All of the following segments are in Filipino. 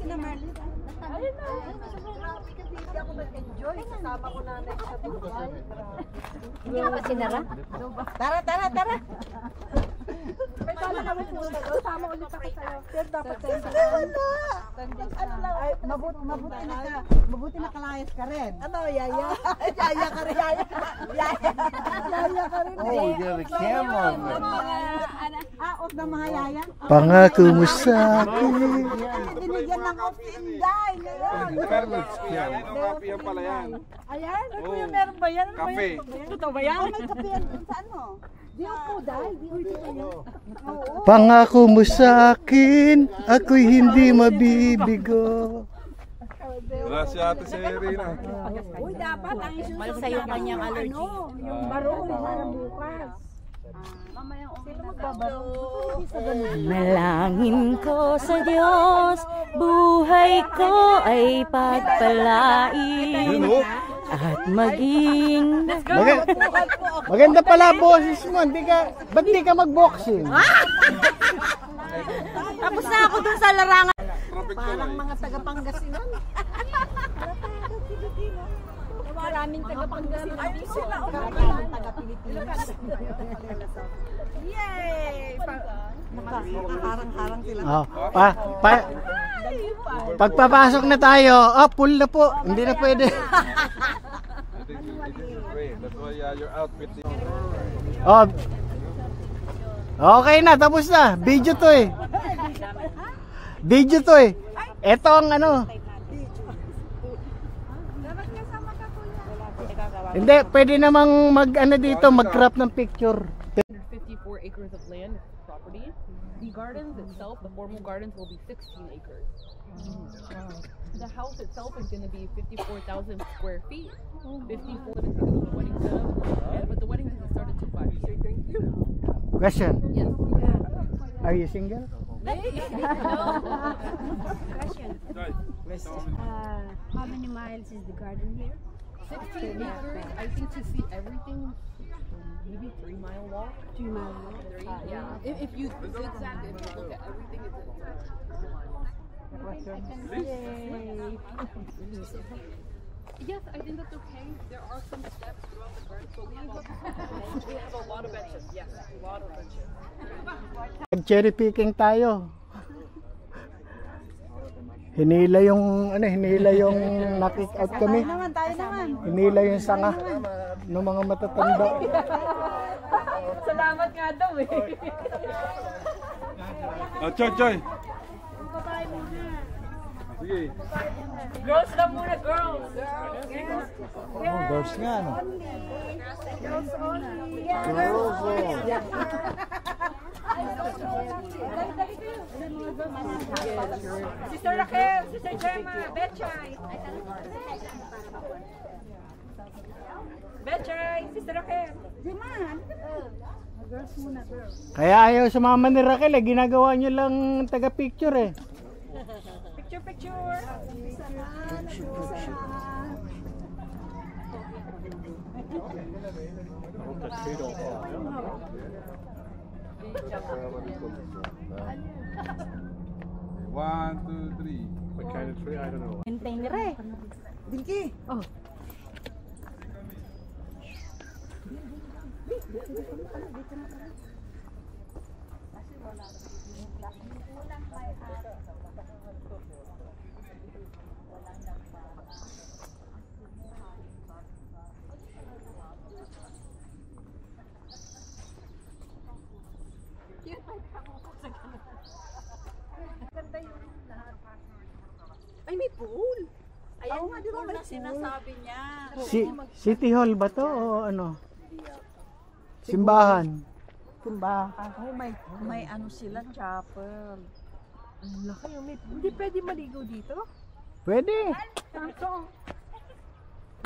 sila Marlene. Ayun na. Hindi ako nag-enjoy. Kasama ko nanay sa Dubai. Hindi ka ba sinara? Tara, tara, tara. May tama naman po. Sama ulit ako sa'yo. Pero dapat sa'yo sa Mabuti na kalayas ka rin. Ano, yaya? Yaya ka rin. Yaya ka rin. Oh, you got a camera. Off na mga yaya. Pangako mo sa akin. Binigyan ng off si Inday ngayon. Carlos Cam. Yan pala yan. Ayan, kuya, meron ba yan? Kape. Totoo ba yan? May kape yan sa ano? Di po, dahil. Di po yan. Pangako mo sa akin, ako'y hindi mabibigo. Gracias, Ate Serena. Uy, dapat ang isusunod sa'yo kanyang allergy. Yung barong para bukas. Sino magbabarong? Malangin ko sa Diyos, buhay ko ay pagpalain at maging... Maganda pala boses mo, ba't di ka mag-boxing? Tapos na ako dun sa larangan. Parang mga taga-Pangasinan. Maraming taga-Pangasinan. Sila o maraming taga-Pilipinas. Yay! Nakaharang-harang sila. Oh, pagpapasok na tayo, full na po, hindi na pwede. That's why your outfit is... Oh, okay na, tapos na. Video to eh. Video to eh. Ito ang ano. Hindi, pwede namang mag-ano dito, mag-crop ng picture. 54 acres of land property. The gardens itself, the formal gardens, will be 16 acres. The house itself is going to be 54,000 square feet. 54 because of the wedding setup. But the wedding doesn't start at 2:5. Say thank you. Question. Yes. Are you single? Question. How many miles is the garden here? 16 acres. I think to see everything, maybe 3-mile walk. 3 miles. 3, yeah. If you zigzag, if you look at everything, it's yes, I think that's okay. There are some steps throughout the garden, but we have a lot of benches. Yes, a lot of benches. Cherry picking tayo. Hinila yung knock out kami. Tayo naman. Hinila yung sanga ng mga matatanda. Salamat nga daw eh. Choy, Choy. Sige. Girls lang muna, girls. Oh, girls nga no. Girls only. Girls only. Sister Raquel, Sister Gemma, Betchay. Betchay, Sister Raquel. Gemma, girls muna, girls. Kaya ayaw sumama ni Raquel eh. Ginagawa niyo lang taga-picture eh. Picture, picture. One, two, three. What kind of tree? I don't know. Hintay ni Re. Dinky. Oh. Ay, may pool. Ayan nga, di ba pala sinasabi niya. City Hall ba to o ano? Simbahan. Simbahan. Oh, may ano sila, chapel. Ang laki yung hindi pwede maligo dito? Pwede. Samsung.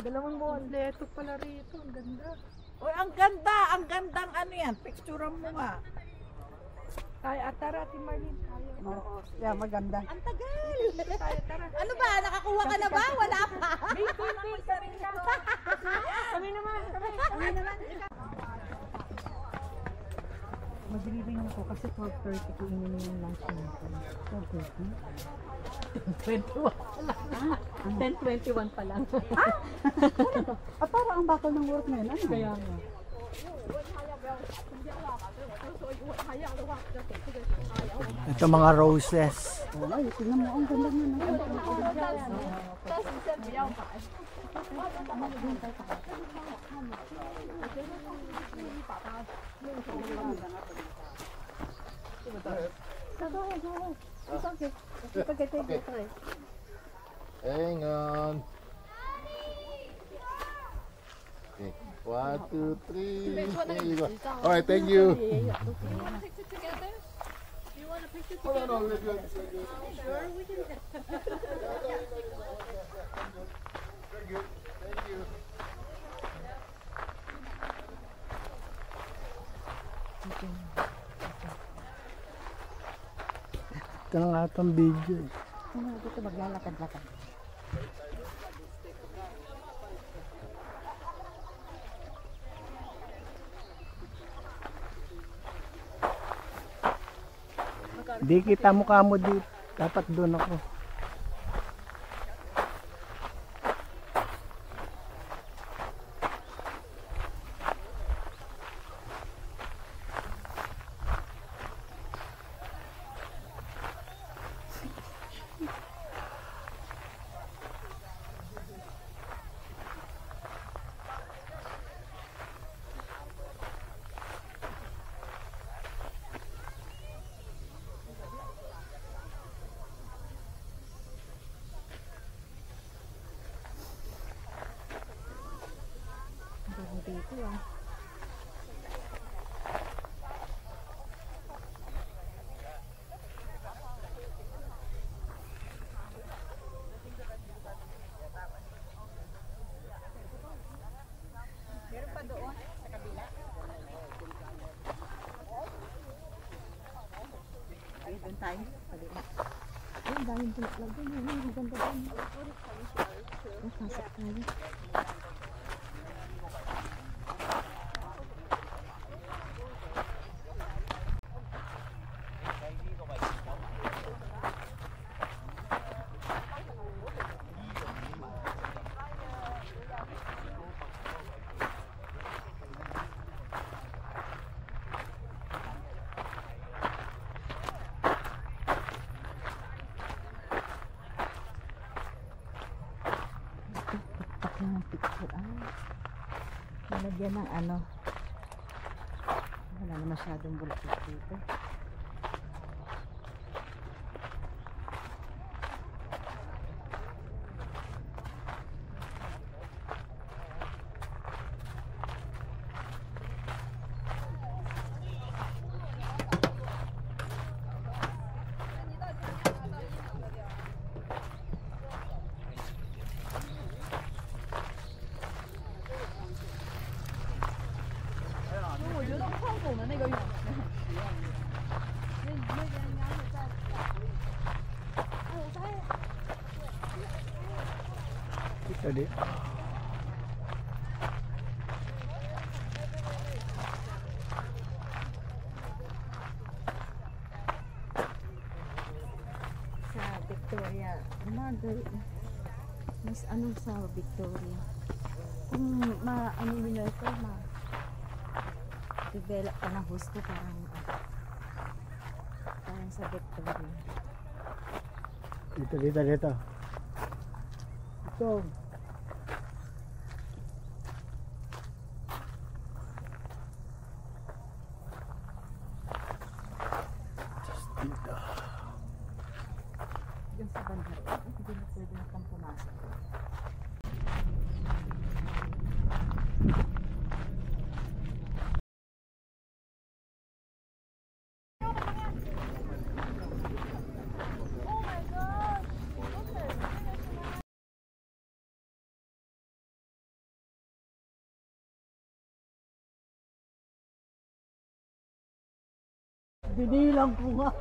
Dalawang boleto pala rito. Ang ganda. Uy, ang ganda! Ang gandang ano yan. Picturean mo nga. Tayo, tara, Ate Marlene. Tayo. Oo, yeah, maganda. Ang tagal! Tayo, tara. Ano ba? Nakakuha ka na ba? Wala pa. Kami naman. Kami naman. Mag-leaving ako kasi 12:30 ko ininom yung lunch natin. 10:21 pa lang. Ah, parang ang bakal ng work ngayon. Ano? Kaya nga. Ito mga roses. Ay, tingnan mo, ang ganda nga. Hang on. Okay. 1, 2, 3. There you go. All right, thank you. Hold on, let's go. Very good. Thank you. Ito na nga itong video. Dito maglalakad-lakad. Di kita mukha mo dito. Dapat doon ako. Dito ah. Doon tayo. Ang daming tulak doon. Ang ganda doon. Pasok tayo. Ng picture. Nalagyan ng ano. Wala na masyadong bulak dito. Ito di. Sa Victoria. Mas ano sa Victoria. Kung ano nila ito, develop ka ng gusto parang sa Victoria. Dito. Ito. Yung sa bandara, hindi na pwede na kang pumasok. Binilang ko nga.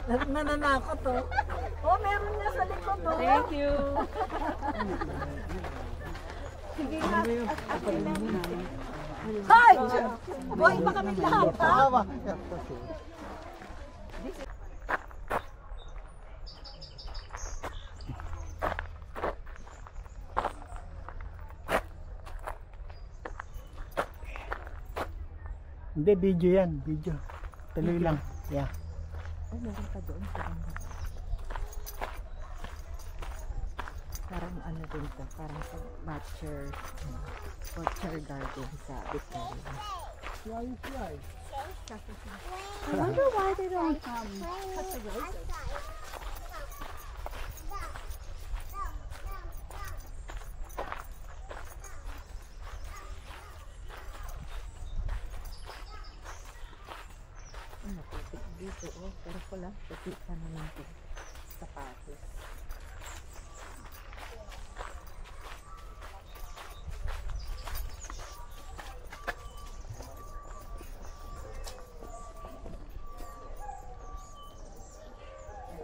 Nananakot to. Oh, meron niya sa likod to. Thank you. Sige nga. Hi! Buhay pa kami lahat, ha? Hindi, video yan. Video. Tuloy lang. Yeah. Ay, meron pa doon. Parang ano din to. Parang sa Butcher Garden sa Victoria. I wonder why they don't cut the roses. Dito, oh, pero pala, puti pa naman ito. Sapatos.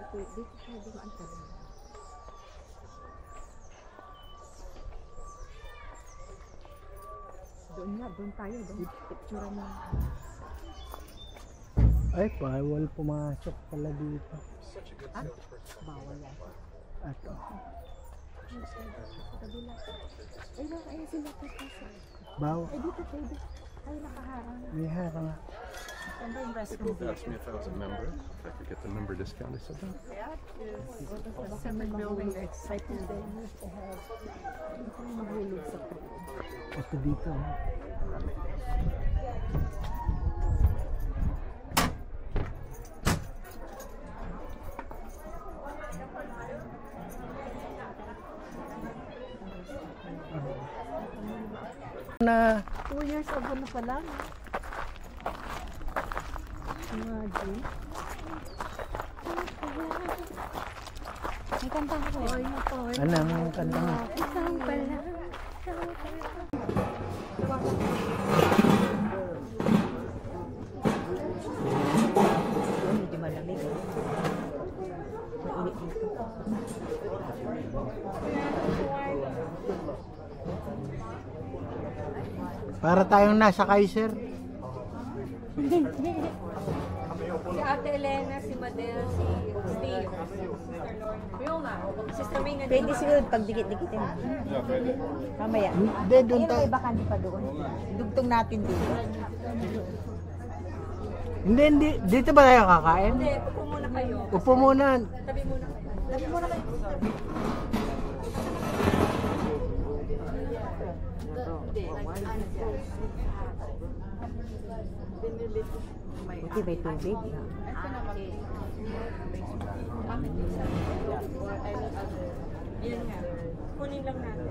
Dito tayo dumaan ka rin. Doon nga, doon tayo. Doon, picture mo. Ay, bawal pumasok pala dito. Bawal yan. Ato. Ay, ayun sila pagkasa. Bawal. Ay, dito pwede. Ay, nakaharang. May harang nga. Ganda yung restroom dito. Asked me if I was a member, if I could get the member discount. I said no. Sa building exciting they used to have. Mahulog sa pool. Ito dito. Na 2 years ago na pala. Imagine. May kanta ko. Ay, naku. anong kanta mo? Isang pala. Medyo malamig. Mainit dito. Para tayong nasa Kaiser. Si Ate Elena, si Madel, si Steve. Sister May na Pwede siguro pag dikit-dikitin. Yeah, pwede. Mamaya. Hindi, doon Ayun, tayo. may bakante pa doon. Dugtong natin dito. Hindi. Dito ba tayo kakain? Hindi, upo muna kayo. Upo muna. Tabi muna. Tabi muna kayo. Buti may tubig. Yan nga. Kunin lang natin.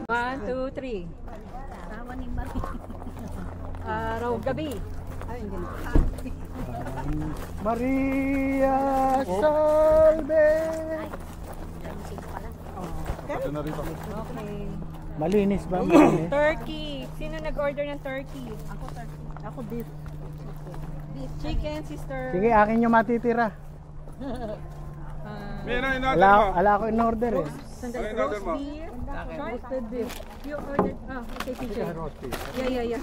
One, two, three. Sama ni Marie. Araw, gabi. Ay, hindi na. Maria Salve. Ito na rin pa. Okay. Malinis ba? Malinis. Turkey. Sino nag-order ng turkey? Ako turkey. Ako beef. Beef. Chicken, sister. Sige, akin yung matitira. May na in-order mo. Ala ko in order eh. Sandali. Ano in-order Roast mo? beef. Roasted beef. You ordered, okay, teacher. Yeah.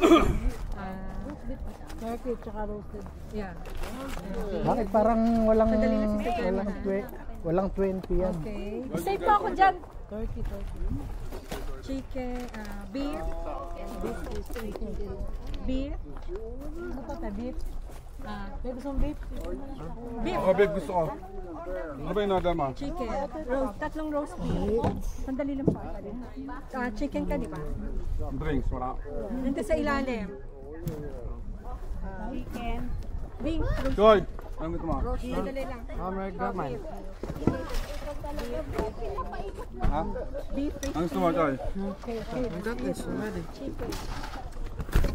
Turkey tsaka roasted. Yeah. Bakit parang walang Madali na si Steve. walang 20 yan? Okay. Save pa ako dyan. Turkey. Chicken, beef. Beef. Ano pa beef? May gusto mong beef? Beef. Ako, babe, gusto ko. Ano ba in-order mo? Chicken. Tatlong roast beef. Sandali lang pa. Chicken ka, di ba? Drinks, wala. Nandito sa ilalim. Chicken. Beef. Joy, anong gusto mo? Sandali lang. Ha? Beef. Anong gusto mo, Joy? Chicken.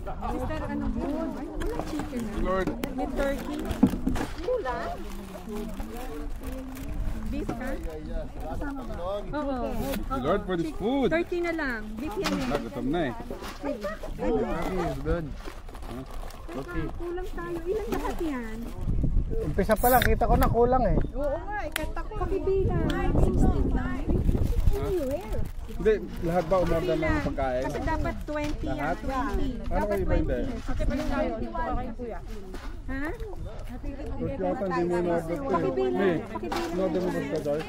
Sister, ano mo? Ay, wala chicken. Lord. May turkey. Wala. Beef ka? Oo. Lord, for this food. Turkey na lang. Beef yan eh. Nagutom na eh. Kulang tayo. Ilan lahat yan? Umpisa pa lang, kita ko na kulang eh. Oo nga, ikata ko. Kapibilan. 16 lang. Anywhere. Hindi, lahat ba umorder ng pagkain? Kasi dapat 20 yan. Lahat? 20. Ano Dapat kayo ba hindi? 20. Kasi pa rin tayo. Dito ka kayo kuya. Ha? Ba't yata hindi mo in-order ko eh? Pakibilang. May, Pakibilang. in-order mo ba ito, Joyce?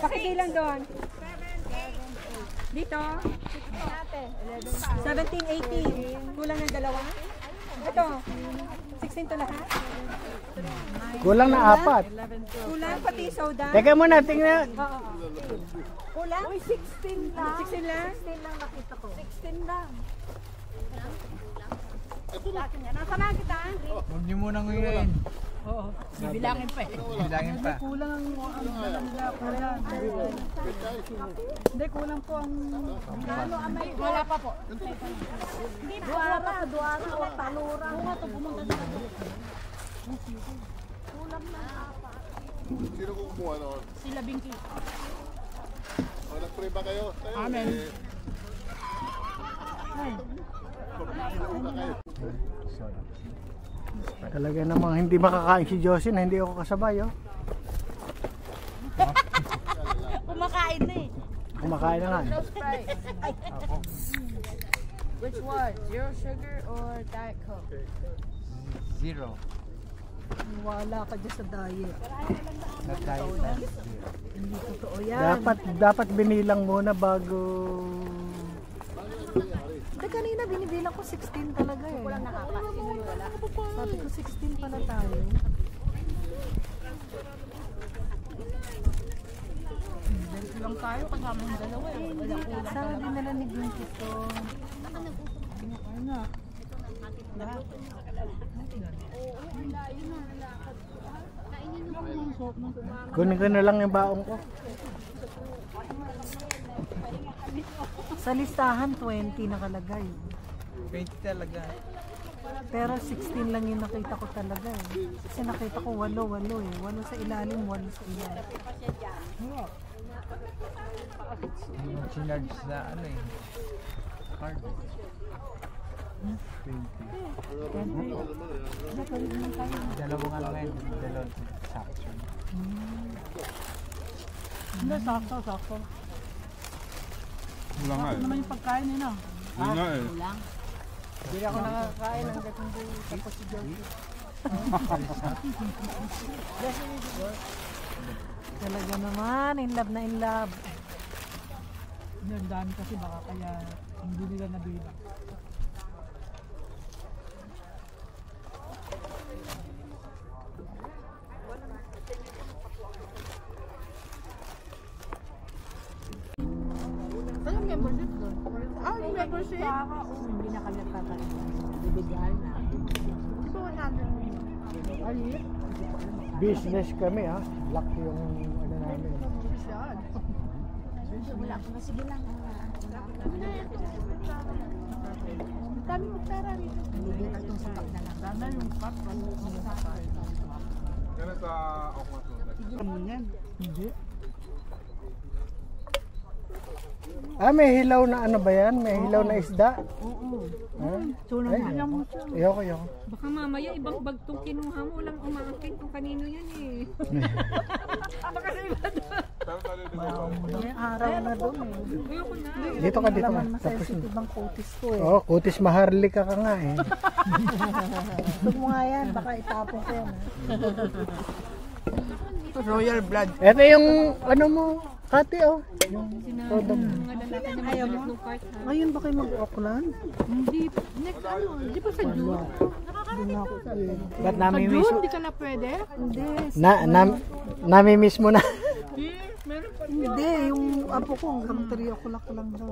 Pakibilang doon. Dito. 1780. Kulang ng dalawa. Ito. 16 to lahat. Kulang na 4. Kulang pati soda. Teka muna, tingnan. Oo. Kulang? Uy, 16 lang. 16 lang? 16 lang nakita ko. 16 lang. Nasa na kita? Huwag niyo munang ngayon. Oo. Bibilangin pa eh. Bilangin pa. Kulang ang dala nila. Kulang. Hindi, kulang po ang... Wala pa po. Hindi, duwara o talura. Kuha to pumunta sa kulang na. Sino kumuha noon? Sila Binky. O, nag-pray ba kayo? Amen. Talaga namang hindi makakain si Josie na hindi ako kasabay, oh. Kumakain na eh. Kumakain na nga. Which one? Zero sugar or Diet Coke? Zero. Wala ka dyan sa diet. Hindi totoo yan. Dapat binilang muna bago... Hindi, kanina binibilang ko 16 talaga eh. Walang sabi ko 16 pala tayo. Lang tayo kasama yung dalawa eh. Wala kulang. Sana din nila ni Gunki to. Kunin ko na lang yung baong ko. Sa listahan 20 nakalagay. 20 talaga. Pero 16 lang yung nakita ko talaga eh. Kasi nakita ko 8 eh. 8 sa ilalim, 1 sa ilalim. Yung sinarge na ano eh. Card. 20. Dalawang ano ngayon. Dalawang section. Hindi, sakto. Wala nga eh. Naman yung pagkain nila. Wala nga eh. Hindi ako nakakain hanggang hindi tapos si Josie. Talaga naman, in love na in love. Yung dami kasi baka kaya hindi nila nabilang. Anong membership doon? Yung membership? Hindi na kami nagkakain. Bibigyan na. So, 100. Business kami, ha. Laki yung ano namin. Wala ko na. Sige lang. Dami mo pera rito. Hindi na itong sapak na lang. Sana yung cup. Kaya sa Oakland Road. Ano yan? Hindi. May hilaw na ano ba yan? May hilaw na isda? Oo. Ay, ayoko. Baka mamaya ibang bag tong kinuha mo. Walang umaangkin kung kanino yan eh. Baka sa iba doon. May araw na doon eh. Ayoko na. Dito ka. Laman Tapos, masensitive ang kutis ko eh. kutis maharlika ka nga eh. Gusto mo nga yan, baka itapon ko yan. Royal blood. Ito yung ano mo, Kati, oh. Yung soda mo. Ayaw mo? Ngayon ba kayo mag-Auckland? Hindi. Next ano? Di ba sa June? Hindi na ako sa iyo. Ba't Sa namimiss June? mo? Hindi ka na pwede? Hindi. Namimiss mo na. Meron pa. Hindi, yung apo ko hanggang 3 o'clock lang daw.